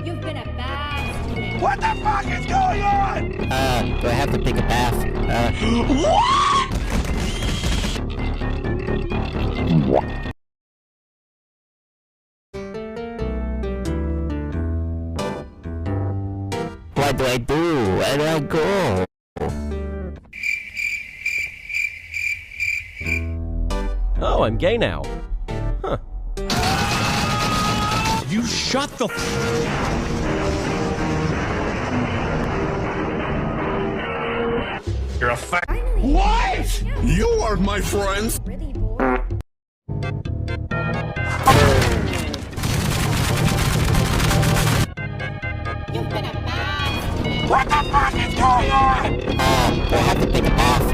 You've been a bad student. What the fuck is going on? Do I have to take a bath? What do I do? Where do I go? Oh, I'm gay now. Huh. You shut the You're a fat. What? You are my friends. Pretty boy. You've been a bad student. What the fuck is going on? Do I have to take a bath?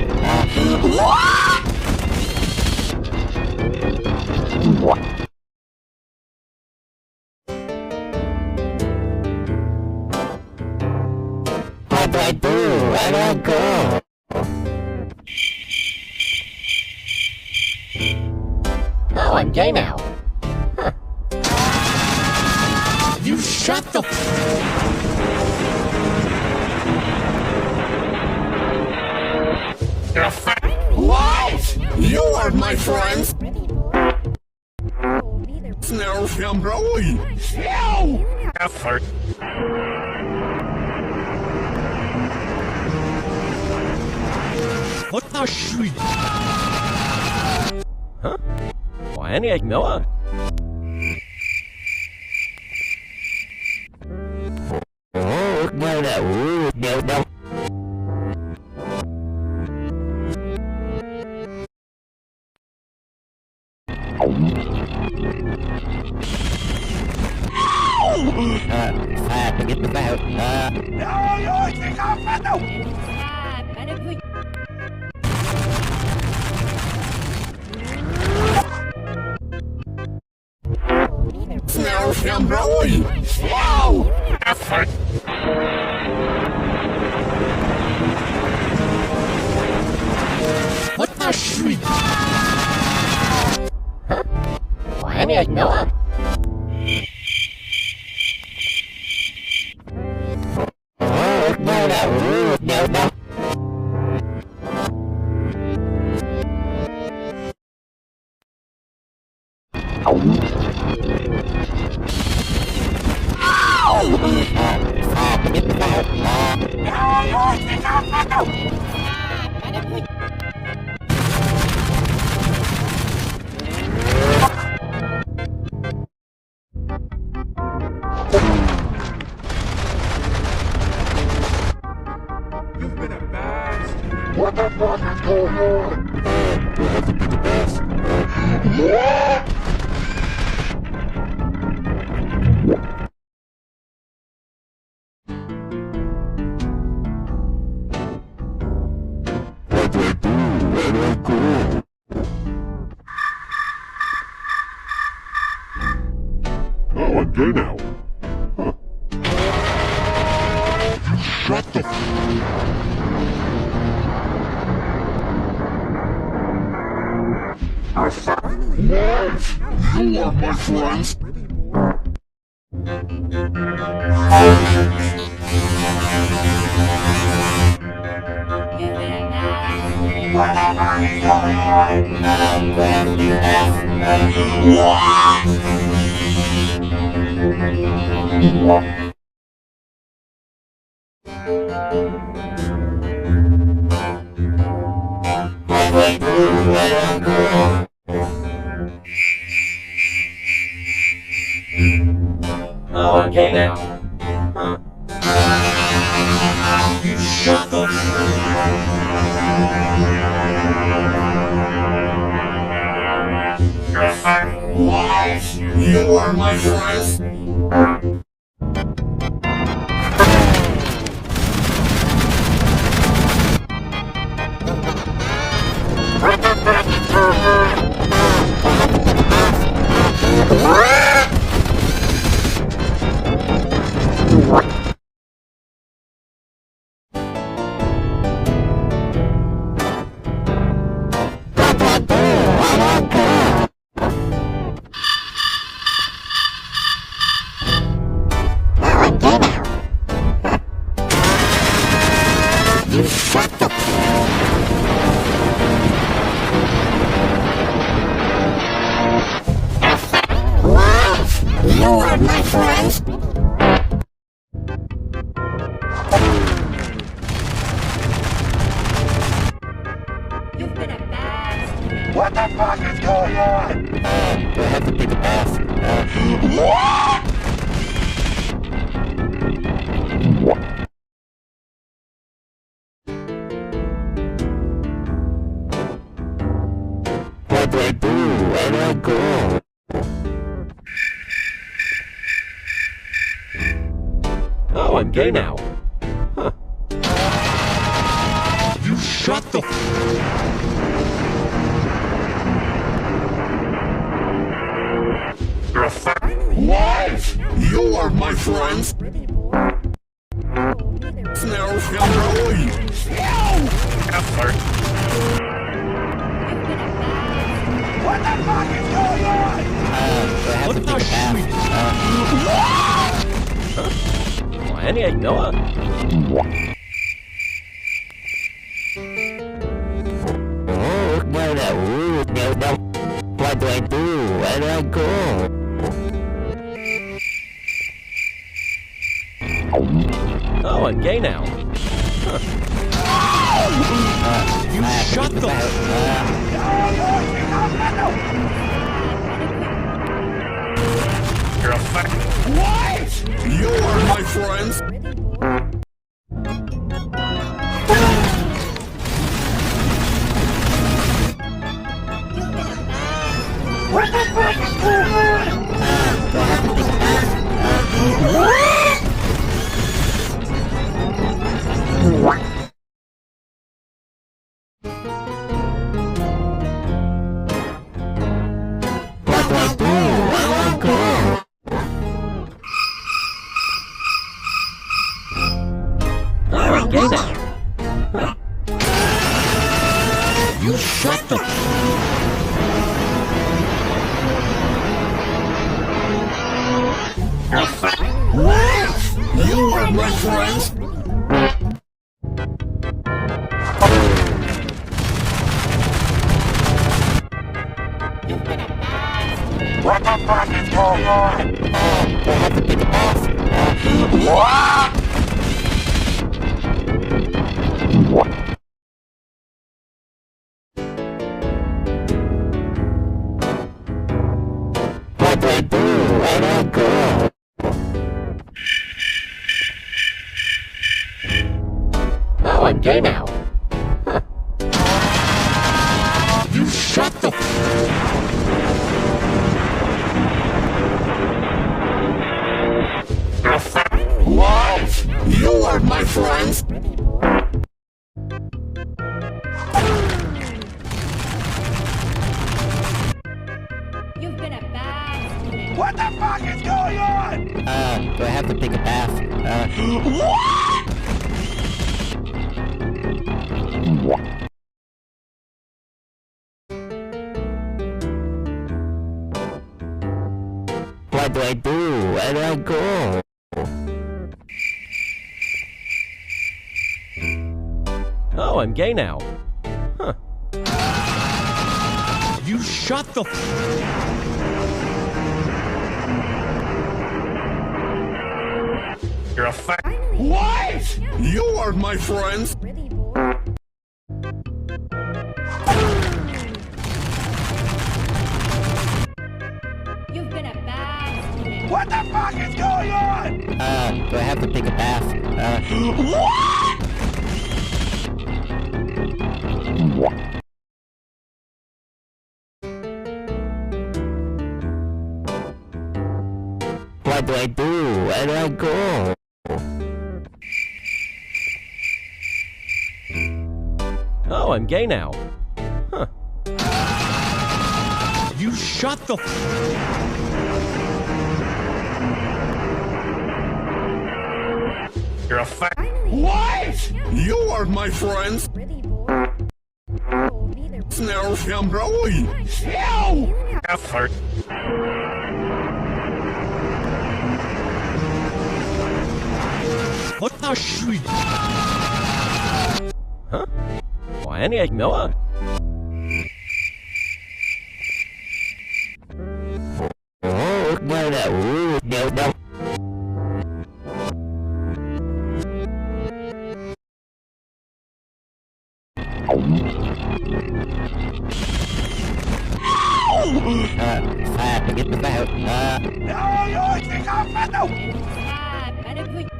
What do I do? Where do I go? Oh, I'm gay now. Huh. You shut the You're a fat. What? You are my friends. Pretty boy. Oh, be there. Snare him, Rolly. Ew! Effort. What the shit? Huh? Why, any egg Noah? Oh, no, no, no, no. Forget the boat. No, you take off, no! Ah, better put. Oh, be there. Snare him, Rolly. Ew! Effort. What the shit? Why, any egg Noah? Oh, no, no, no, no. Forget the boat. No, you take off, no! Ah, better put. You've been a bad student. What the fuck is going on? Do I have to take a bath? What? What do I do? Where do I go? Oh, I'm gay now. Huh. You shut the What? You are my friends. Oh, I'm gay now. Huh. You shut the What? You are my friends. What the fuck is going on? Do I have to take a bath? What? What do I do? Where do I go? Oh, I'm gay now. Huh. You shut the What? You are my friends. Pretty boy. Oh, be there. Snail Family. Effort. You've been a bad. What the fuck is going on? Do I have to take a bath? Any egg Noah? Oh, what do I do? Where do I go? Oh, I'm gay now. You shut the You're a fuck. What? You are my friends. Pretty boy. You've been a bad. What the fuck is going on? Do I have to take a bath? What do I do? Where do I go? Oh, I'm gay now. You shut the What? You are my friends. You've been a bad. What the fuck is going on? Do I have to take a bath? What do I do? Where do I go? Oh, I'm gay now. You shut the What? You are my friends. Pretty boy. You've been a bad. What the fuck is going on? Do I have to take a bath? What do I do? Where do I go? Oh, I'm gay now. Huh. You shut the You're a fuck. Finally. What? You are my friends. Pretty boy. You've been a bad. What the fuck is going on? Do I have to take a bath? What do I do? Where do I go? Oh, I'm gay now. Huh. You shut the You're a fuck. Finally. What? You are my friends. Pretty boy. Oh, be there. Snail Family. Ew! Effort. What the shit? Huh? Any egg Noah? Oh, no. Fat, get the boat. Fat, paano po yun?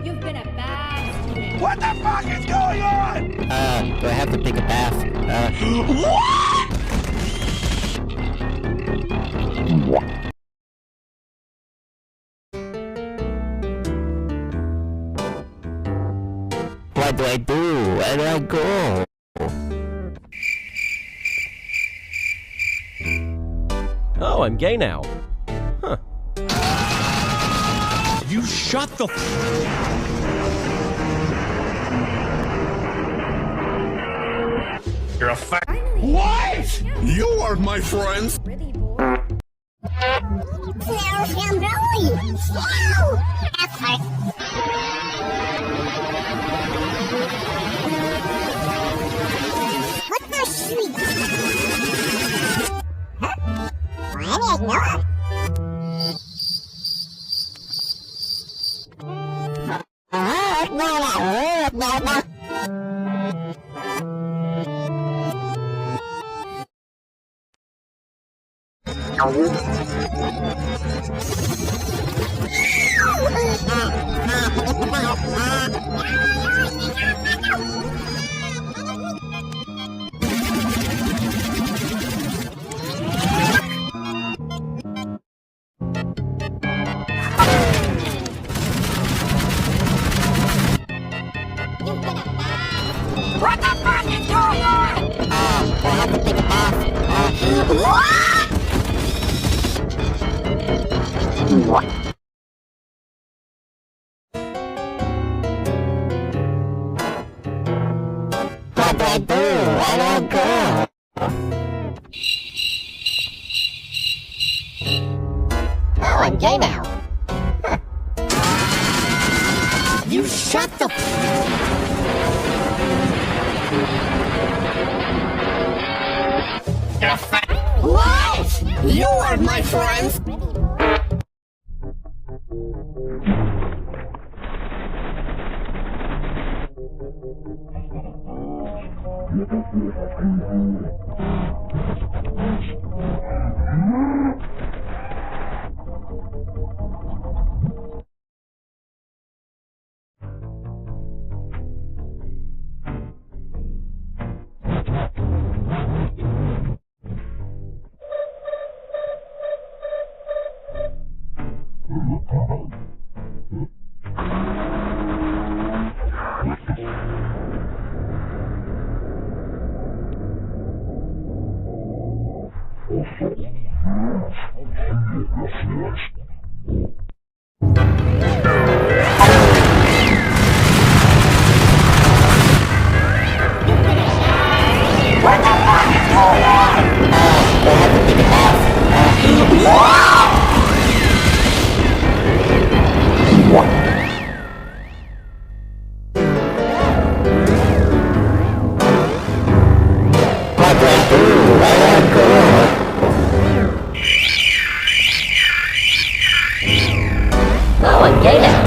You've been a bad student. What the fuck is going on? Do I have to take a bath? What do I do? Where do I go? Oh, I'm gay now. Huh. You shut the You're a fat. Finally. What? Yeah. You aren't my friends. Really, boy? What the fuck is going on? Do I have to take a bath? What do I do? Where do I go? Oh, I'm gay now. You shut the What? You aren't my friends. Oh, I'm gay now.